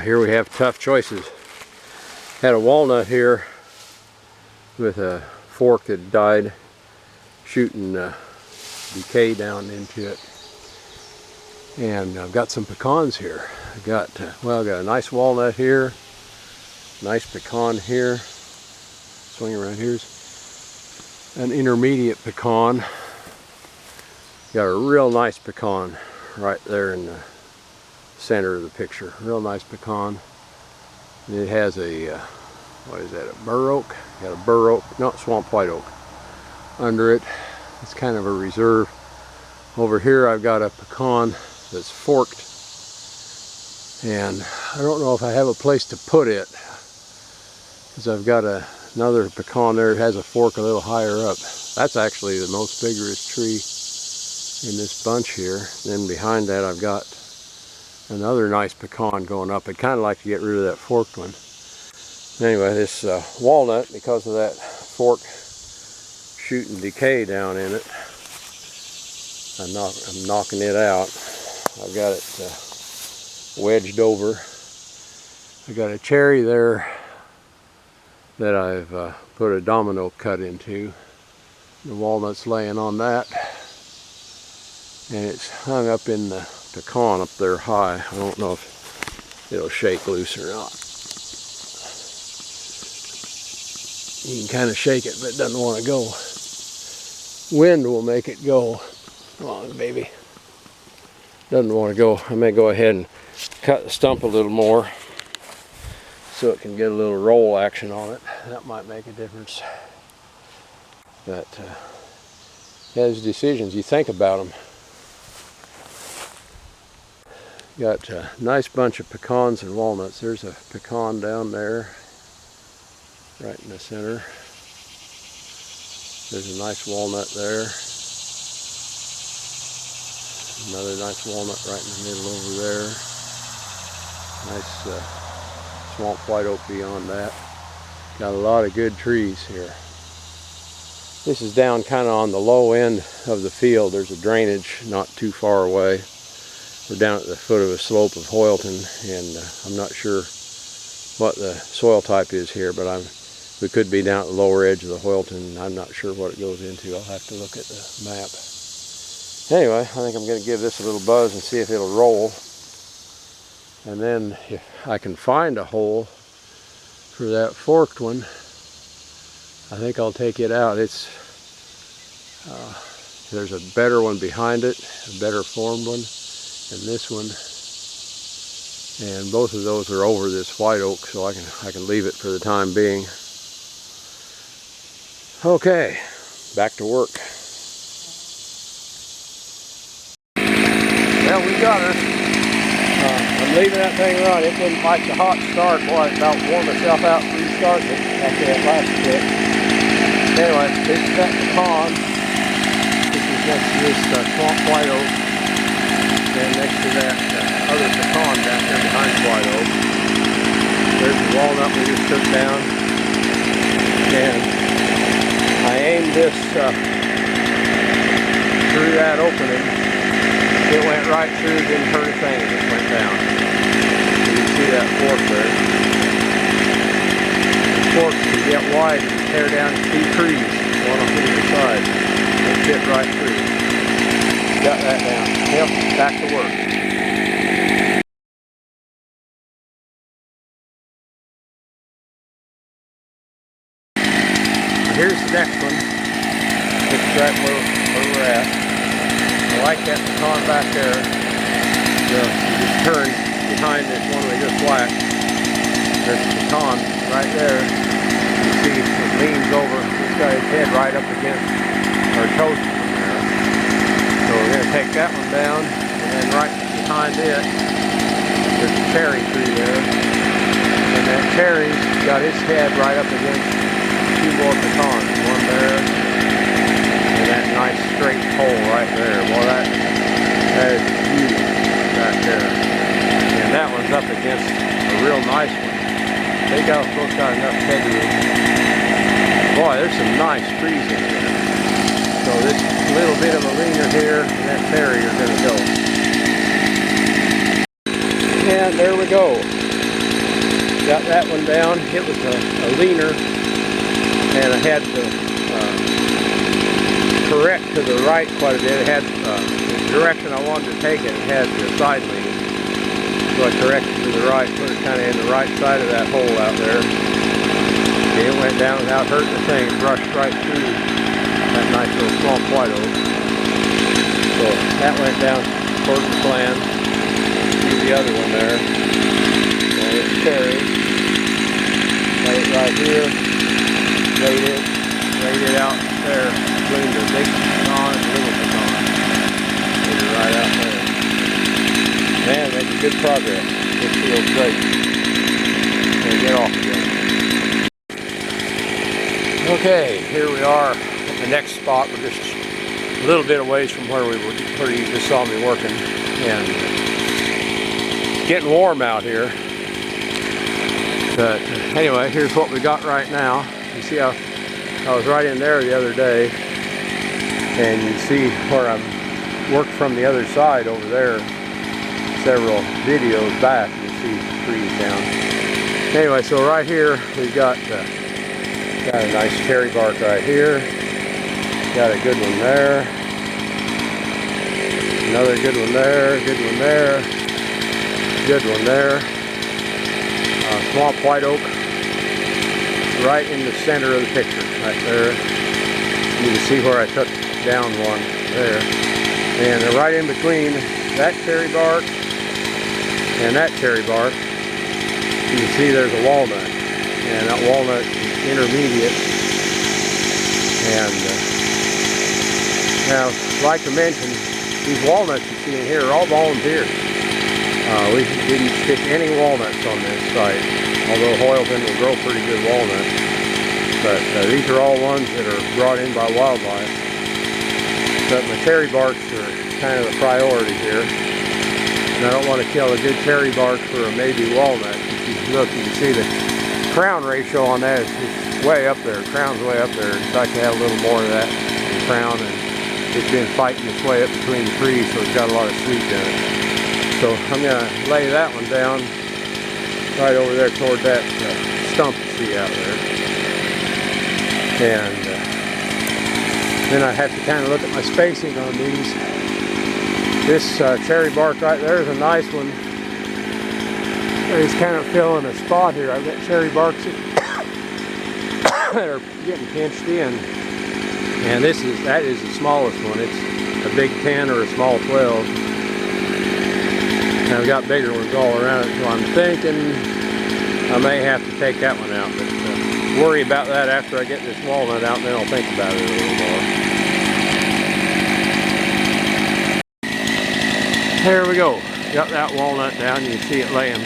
Here we have tough choices. Had a walnut here with a fork that died, shooting decay down into it. And I've got some pecans here. I got a nice walnut here, nice pecan here. Swing around, here's an intermediate pecan. Got a real nice pecan right there in the center of the picture. Real nice pecan. And it has a what is that, a bur oak? Got a bur oak, no, swamp white oak under it. It's kind of a reserve. Over here I've got a pecan that's forked, and I don't know if I have a place to put it, because I've got another pecan there that has a fork a little higher up. That's actually the most vigorous tree in this bunch here. Then behind that I've got another nice pecan going up. I'd kind of like to get rid of that forked one. Anyway, this walnut, because of that fork shooting decay down in it, I'm knocking it out. I've got it wedged over. I got a cherry there that I've put a domino cut into. The walnut's laying on that, and it's hung up in the pecan up there high. I don't know if it'll shake loose or not. You can kind of shake it, but it doesn't want to go. Wind will make it go. Come on, baby. Doesn't want to go. I may go ahead and cut the stump a little more so it can get a little roll action on it. That might make a difference. But those decisions, you think about them. Got a nice bunch of pecans and walnuts. There's a pecan down there, right in the center. There's a nice walnut there. Another nice walnut right in the middle over there. Nice swamp white oak beyond that. Got a lot of good trees here. This is down kind of on the low end of the field. There's a drainage not too far away. We're down at the foot of a slope of Hoyleton, and I'm not sure what the soil type is here, but we could be down at the lower edge of the Hoyleton. I'm not sure what it goes into. I'll have to look at the map. Anyway, I think I'm going to give this a little buzz and see if it'll roll. And then if I can find a hole for that forked one, I think I'll take it out. There's a better one behind it, a better formed one, and this one. And both of those are over this white oak, so I can leave it for the time being. Okay, back to work. Well, we got her. I'm leaving that thing run. It didn't like the hot start. Boy, it about warmed itself out for restarting it after that last trip. Anyway, this is that pecan. This is next to this swamp white oak. And next to that other pecan back there behind the white oak. There's the walnut we just took down. And I aimed this through that opening. It went right through, didn't hurt a thing, it just went down. You can see that fork there. The fork can get wide and tear down 2 trees, one on either side. It fit right through. Got that down. Yep, back to work. Here's the next one. It's right where we're at. I like that pecan back there. You just turn behind this one we just whacked. There's a pecan right there. You see it leans over. It's got its head right up against our toast from there. So we're going to take that one down, and then right behind it, there's a cherry tree there. And that cherry's got its head right up against 2 more pecans. One there. That nice straight hole right there. Well, that is beauty back there. And that one's up against a real nice one. They both got enough headroom. Boy, there's some nice trees in here. So this little bit of a leaner here, and that cherry are going to go. And there we go. Got that one down. It was a leaner, and I had to correct to the right quite a bit. It had the direction I wanted to take it. It had the side lean, so I corrected to the right, put it kind of in the right side of that hole out there. And it went down without hurting the thing. It brushed right through that nice little small white oak. So that went down according to plan. See the other one there. And it's carried. Lay it right here. Laid it out there between the big pecan and little pecan. Laid it right out there. Man, making good progress. This feels great. Gonna get off again. Okay, here we are at the next spot. We're just a little bit away from where you just saw me working, and it's getting warm out here. But anyway, here's what we got right now. You see how I was right in there the other day, and you see where I worked from the other side over there several videos back. You see trees down. Anyway, so right here we've got a nice cherry bark right here. Got a good one there. Another good one there. Good one there. Good one there. Swamp white oak. Right in the center of the picture, right there. You can see where I took down one there. And right in between that cherry bark and that cherry bark, you can see there's a walnut. And that walnut is intermediate. And now, I'd like to mention, these walnuts you see in here are all volunteers. We didn't stick any walnuts on this site, although Hoyleton will grow pretty good walnuts. But these are all ones that are brought in by wildlife. But my cherry barks are kind of the priority here. And I don't want to kill a good cherry bark for a maybe walnut. If you look, you can see the crown ratio on that is way up there. The crown's way up there. I'd like to have a little more of that in the crown. And it's been fighting its way up between the trees, so it's got a lot of sweet in it. So I'm going to lay that one down right over there toward that stump you see out there. And then I have to kind of look at my spacing on these. This cherry bark right there is a nice one. It's kind of filling a spot here. I've got cherry barks that are getting pinched in. And that is the smallest one. It's a big 10 or a small 12. And I've got bigger ones all around it, so I'm thinking I may have to take that one out. But worry about that after I get this walnut out, and then I'll think about it a little more. There we go. Got that walnut down. You can see it laying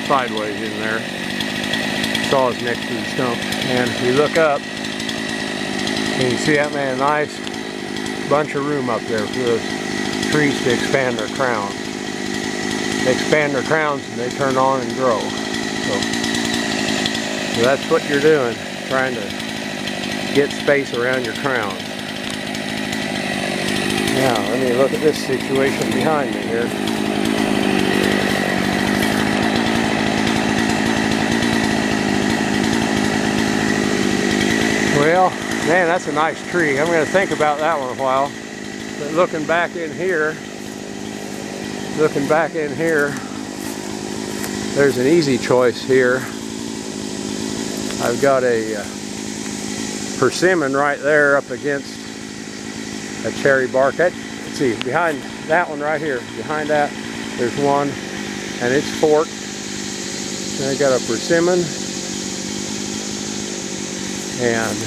sideways in there. Saw is next to the stump. And if you look up, you can see that man, nice bunch of room up there for those trees to expand their crowns. They expand their crowns and they turn on and grow. So that's what you're doing, trying to get space around your crowns. Now, let me look at this situation behind me here. Well, man, that's a nice tree. I'm going to think about that one a while. But looking back in here, there's an easy choice here. I've got a persimmon right there up against a cherry bark. Let's see, behind that one right here, behind that, there's one, and it's forked. And I got a persimmon, and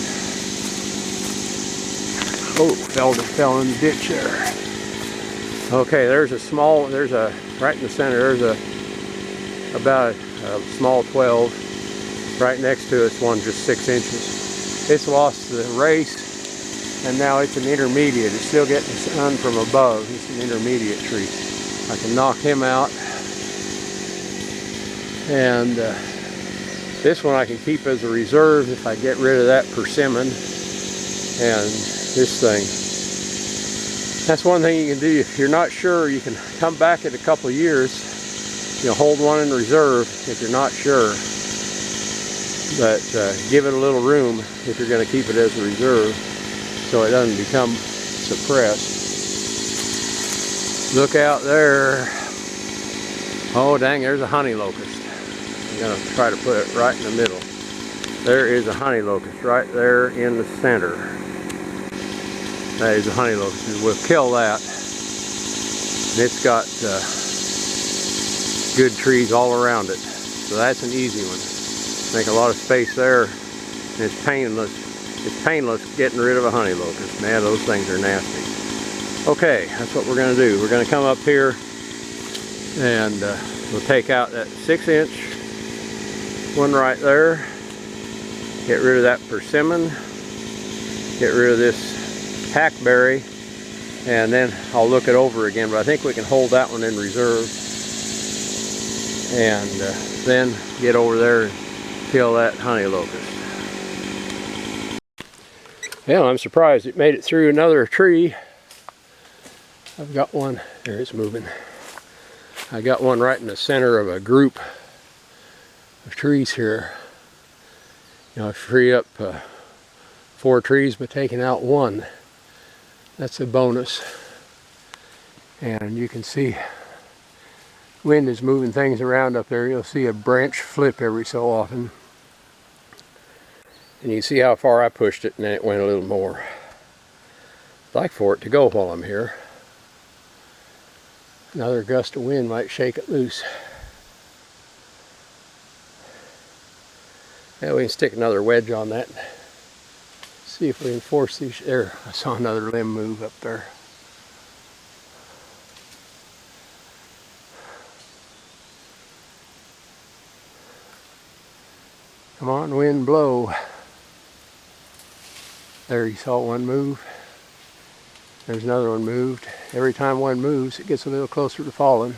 fell in the ditch there. Okay, right in the center, there's about a small 12. Right next to it's one just 6 inches. It's lost the race, and now it's an intermediate. It's still getting sun from above. It's an intermediate tree. I can knock him out. And this one I can keep as a reserve if I get rid of that persimmon. And this thing. That's one thing you can do. If you're not sure, you can come back in a couple of years. Hold one in reserve if you're not sure. but give it a little room if you're going to keep it as a reserve so it doesn't become suppressed. Look out there. Oh dang, there's a honey locust. I'm going to try to put it right in the middle. There is a honey locust right there in the center. That is a honey locust. We'll kill that. It's got good trees all around it. So that's an easy one. Make a lot of space there. And it's painless. It's painless getting rid of a honey locust. Man, those things are nasty. Okay, that's what we're going to do. We're going to come up here and we'll take out that 6-inch one right there. Get rid of that persimmon. Get rid of this hackberry. And then I'll look it over again, but I think we can hold that one in reserve. And then get over there and kill that honey locust. Well, I'm surprised it made it through another tree. I've got one, there it's moving. I got one right in the center of a group of trees here. You know, I free up 4 trees by taking out one. That's a bonus. And you can see wind is moving things around up there. You'll see a branch flip every so often. And you see how far I pushed it, and then it went a little more. I'd like for it to go while I'm here. Another gust of wind might shake it loose. Yeah, we can stick another wedge on that. See if we can force these. There, I saw another limb move up there. Come on, wind, blow. There, you saw one move. There's another one moved. Every time one moves, it gets a little closer to falling.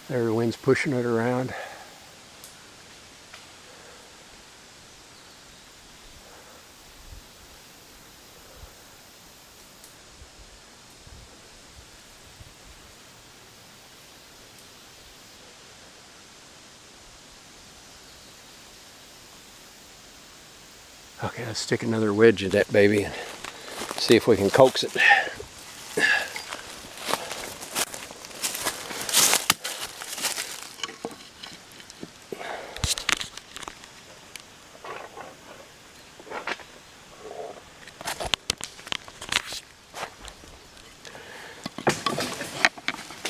There, the wind's pushing it around. Okay, let's stick another wedge in that baby and see if we can coax it.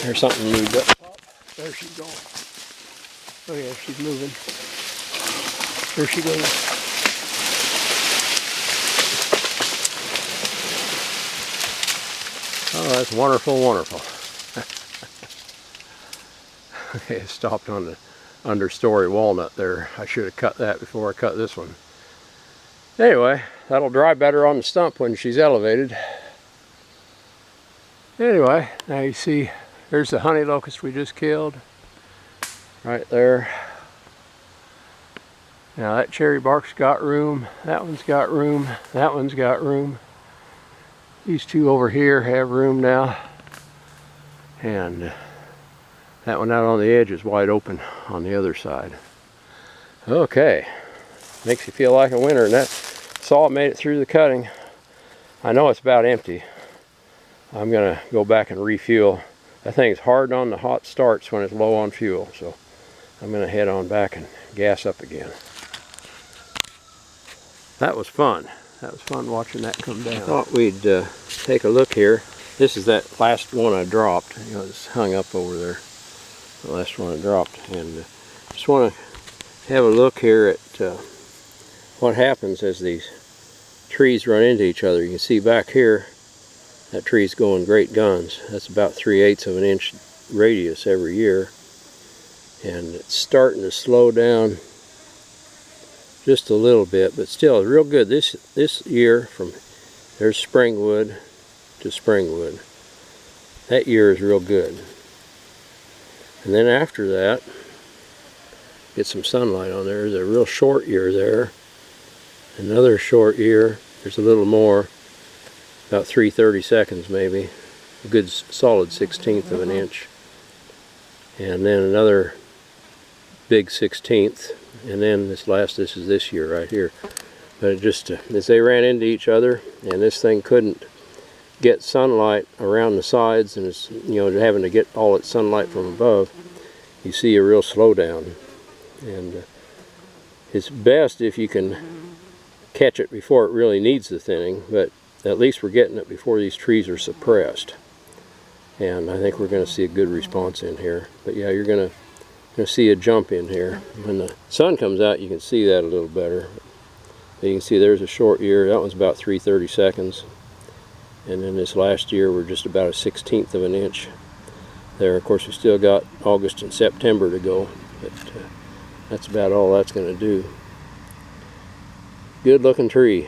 There's something moved up top. There she's going. Oh yeah, she's moving. There she goes. Oh, that's wonderful, wonderful. Okay, it stopped on the understory walnut there. I should have cut that before I cut this one. Anyway, that'll dry better on the stump when she's elevated. Anyway, now you see, there's the honey locust we just killed. Right there. Now that cherry bark's got room, that one's got room, that one's got room. These two over here have room now, and that one out on the edge is wide open on the other side. Okay, makes you feel like a winter, and that saw made it through the cutting. I know it's about empty. I'm gonna go back and refuel. That thing's hard on the hot starts when it's low on fuel, so I'm gonna head on back and gas up again. That was fun. That was fun watching that come down. I thought we'd take a look here. This is that last one I dropped. You know, it's hung up over there. The last one I dropped. And just want to have a look here at what happens as these trees run into each other. You can see back here, that tree's going great guns. That's about 3/8 of an inch radius every year. And it's starting to slow down just a little bit, but still real good. This year, from there's springwood to springwood, that year is real good. And then after that, get some sunlight on there. There's a real short year there, another short year. There's a little more, about 3/32 maybe, a good solid 1/16 of an inch, and then another big 1/16, and then this is this year right here. But it just, as they ran into each other, and this thing couldn't get sunlight around the sides, and it's, you know, having to get all its sunlight from above, you see a real slowdown. And it's best if you can catch it before it really needs the thinning, but at least we're getting it before these trees are suppressed. And I think we're going to see a good response in here. But yeah, you're going to see a jump in here. When the sun comes out, you can see that a little better. You can see there's a short year. That one's about 3/30 seconds. And then this last year, we're just about a 1/16 of an inch there. Of course, we still got August and September to go, but that's about all that's going to do. Good looking tree.